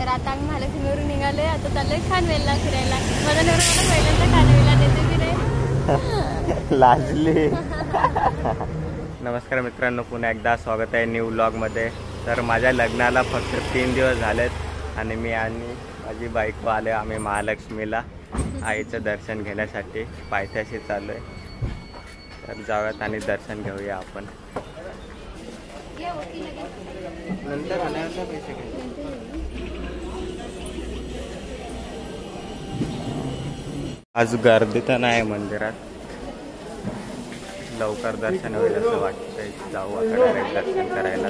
तर आता आम्ही महालक्ष्मीवरून निघालोय. आता चाललोय खानवेलला फिरायला. माझा नवरा मला पहिल्यांदा खानवेलला नेते की नाही. लाजली. नमस्कार मित्रांनो, पुन्हा एकदा स्वागत आहे न्यू व्लॉगमध्ये. तर माझ्या लग्नाला फक्त 3 दिवस झालेत आणि मी आणि माझी बायको आले आम्ही महालक्ष्मीला आईचं दर्शन घेण्यासाठी. पायथ्याशी चालू आहे. तर जाऊयात आणि दर्शन घेऊया आपण. नंतर आल्यावर पैसे घे. आज गर्दी तर नाही मंदिरात. लवकर दर्शन होईल असं वाटतंय. जाऊ आता डायरेक्ट दर्शन करायला.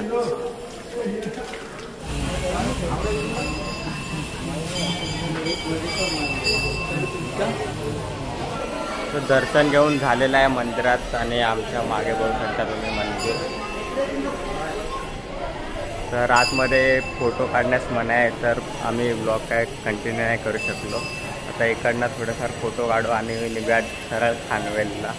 तर दर्शन घेऊन झालेलं आहे मंदिरात आणि आमच्या मागे बघू शकता तुम्ही मंदिर. तर आतमध्ये फोटो काढण्यास मनाई आहे, तर आम्ही ब्लॉग काय कंटिन्यू नाही करू शकलो. आता इकडनं थोडंफार फोटो काढू आणि निघूया सरळ खानवेलला.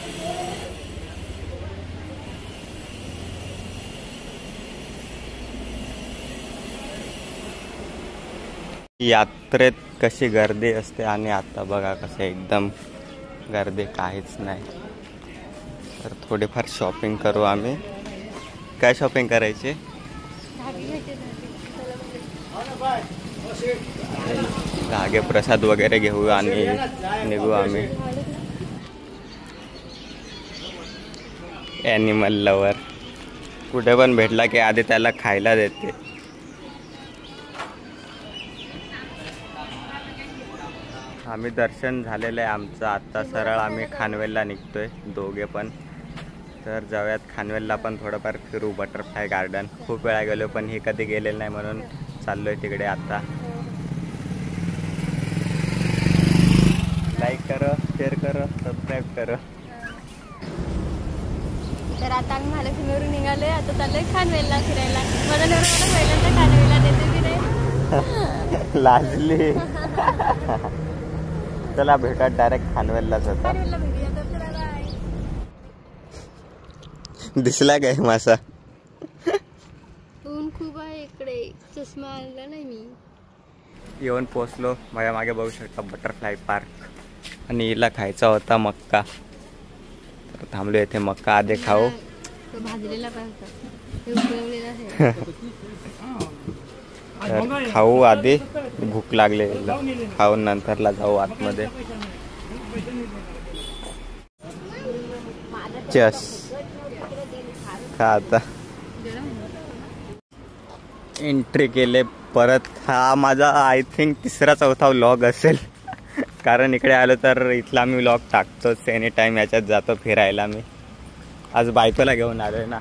यात्रेत कशी गर्दी असते आणि आता बघा कसं एकदम गर्दी काहीच नाही. तर थोडीफार शॉपिंग करू आम्ही. काय शॉपिंग करायची? धागे प्रसाद वगैरे घेऊ आणि निघू आम्ही. ॲनिमल लवर कुठे पण भेटला की आधी त्याला खायला देते. आम्ही दर्शन झालेलं आहे आमचं. आत्ता सरळ आम्ही खानवेलला निघतोय दोघे पण. तर जाऊयात खानवेलला पण थोडंफार फिरू. बटरफ्लाय गार्डन खूप वेळा गेलो पण हे कधी गेलेलं नाही म्हणून चाललोय तिकडे आता. लाईक करा, शेअर करा, सबस्क्राईब करा. तर आता आम्ही महालक्ष्मीवरून निघालोय. आता चाललोय खानवेलला फिरायला. माझा नवरा मला पहिल्यांदा खानवेलला नेते की नाही. लाजली. चला भेटा डायरेक्ट खानवेललाच होता. दिसला काय मासा? ऊन खूप आहे इकडे. चष्मा आणला नाही मी. येऊन पोचलो. माझ्या मागे बघू शकता बटरफ्लाय पार्क. आणि हिला खायचा होता मक्का, तर थांबलो येथे. मक्का आधी खाऊ. भाजलेला तर खाऊ आधी, भूक लागले. खाऊन नंतरला जाऊ आतमध्ये. चस का आता एंट्री केले परत. हा माझा आय थिंक 3-4 व्लॉग असेल. कारण इकडे आलो तर इथला मी व्लॉग टाकतोच. एनी टाइम याच्यात जातो फिरायला. मी आज बायकोला घेऊन आलोय ना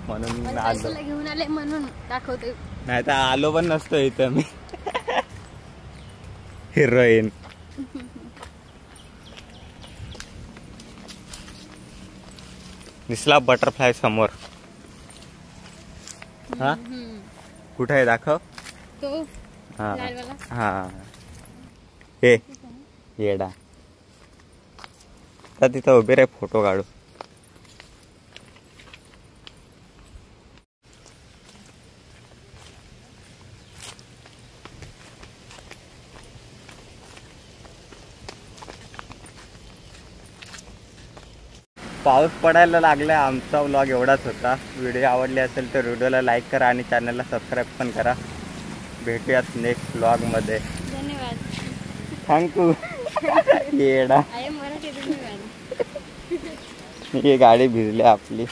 म्हणून घेऊन आले म्हणून दाखवते. नाही तर आलो पण नसतो इथं मी. हिरोईन. दिसला बटरफ्लाय समोर. हा कुठे आहे दाखव. तो हा हा हे येडा. तर तिथं उभे रे, फोटो काढू. पाऊस पडायला लागलाय. आमचा व्लॉग एवढाच होता. व्हिडिओ आवडली असेल तर व्हिडिओला लाईक करा आणि चॅनलला सबस्क्राईब पण करा. भेटूयात नेक्स्ट व्लॉगमध्ये. धन्यवाद. थँक्यू. येडा. आहे मराठी. धन्यवाद. ही गाडी भिजली आपली.